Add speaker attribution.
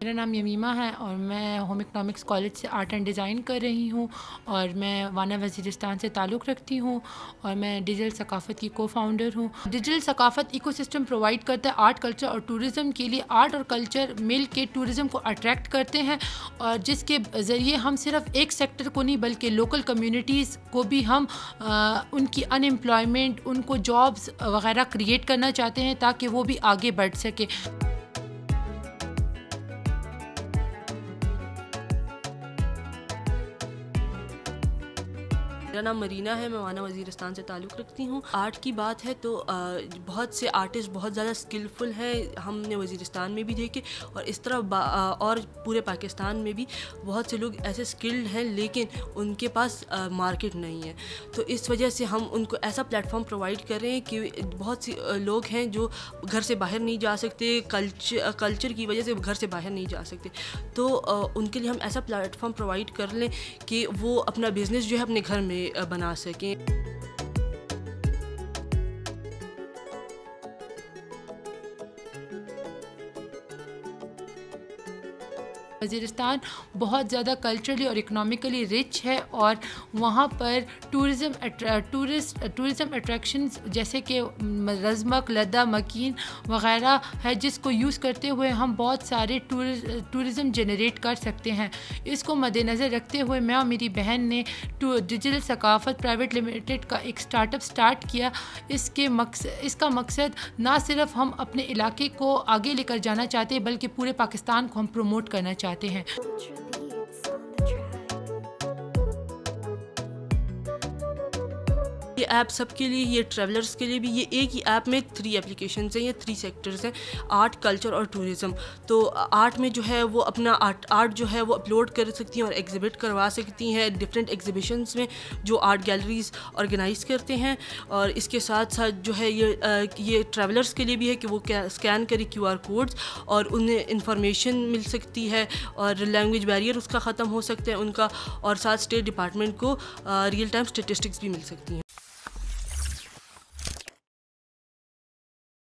Speaker 1: मेरा नाम यमीमा है और मैं होम इकोनॉमिक्स कॉलेज से आर्ट एंड डिज़ाइन कर रही हूँ और मैं वाना वज़ीरिस्तान से ताल्लुक़ रखती हूँ और मैं डिजिटल सकाफ़त की को-फाउंडर हूँ। डिजिटल सकाफ़त इकोसिस्टम प्रोवाइड करता है आर्ट, कल्चर और टूरिज़म के लिए। आर्ट और कल्चर मिल के टूरिज़म को अट्रैक्ट करते हैं और जिसके ज़रिए हम सिर्फ एक सेक्टर को नहीं बल्कि लोकल कम्युनिटीज़ को भी हम उनकी अनएम्प्लॉयमेंट, उनको जॉब्स वग़ैरह क्रिएट करना चाहते हैं ताकि वो भी आगे बढ़ सके।
Speaker 2: मेरा नाम मरीना है, मैं वाना वज़ीरिस्तान से ताल्लुक़ रखती हूँ। आर्ट की बात है तो बहुत से आर्टिस्ट बहुत ज़्यादा स्किलफुल हैं, हमने वज़ीरिस्तान में भी देखे और इस तरह और पूरे पाकिस्तान में भी बहुत से लोग ऐसे स्किल्ड हैं लेकिन उनके पास मार्केट नहीं है। तो इस वजह से हम उनको ऐसा प्लेटफॉर्म प्रोवाइड कर रहे हैं कि बहुत से लोग हैं जो घर से बाहर नहीं जा सकते, कल्चर की वजह से घर से बाहर नहीं जा सकते, तो उनके लिए हम ऐसा प्लेटफॉर्म प्रोवाइड कर लें कि वो अपना बिज़नेस जो है अपने घर में बना सकें।
Speaker 1: वज़ीरिस्तान बहुत ज़्यादा कल्चरली और इकोनॉमिकली रिच है और वहाँ पर टूरिज़म अट्रैक्शंस जैसे कि रज़मक, लद्दा, मकीन वग़ैरह है जिसको यूज़ करते हुए हम बहुत सारे टूरिज़म जनरेट कर सकते हैं। इसको मद्देनज़र रखते हुए मैं और मेरी बहन ने डिजिटल सकाफ़त प्राइवेट लिमिटेड का एक स्टार्टअप स्टार्ट किया। इसका मकसद ना सिर्फ हम अपने इलाके को आगे लेकर जाना चाहते हैं बल्कि पूरे पाकिस्तान को हम प्रमोट करना चाहते हैं।
Speaker 2: ये ऐप सबके लिए, ये ट्रैवलर्स के लिए भी, ये एक ही ऐप में 3 एप्लीकेशंस हैं, ये 3 सेक्टर्स हैं, आर्ट, कल्चर और टूरिज़म। तो आर्ट में जो है वो अपना आर्ट जो है वो अपलोड कर सकती हैं और एग्जिबिट करवा सकती हैं डिफरेंट एग्जिबिशंस में जो आर्ट गैलरीज ऑर्गेनाइज़ करते हैं। और इसके साथ साथ जो है ये ट्रैवलर्स के लिए भी है कि वो स्कैन करें QR कोड्स और उन्हें इंफॉर्मेशन मिल सकती है और लैंग्वेज बैरियर उसका ख़त्म हो सकता है उनका, और साथ स्टेट डिपार्टमेंट को रियल टाइम स्टेटिस्टिक्स भी मिल सकती हैं।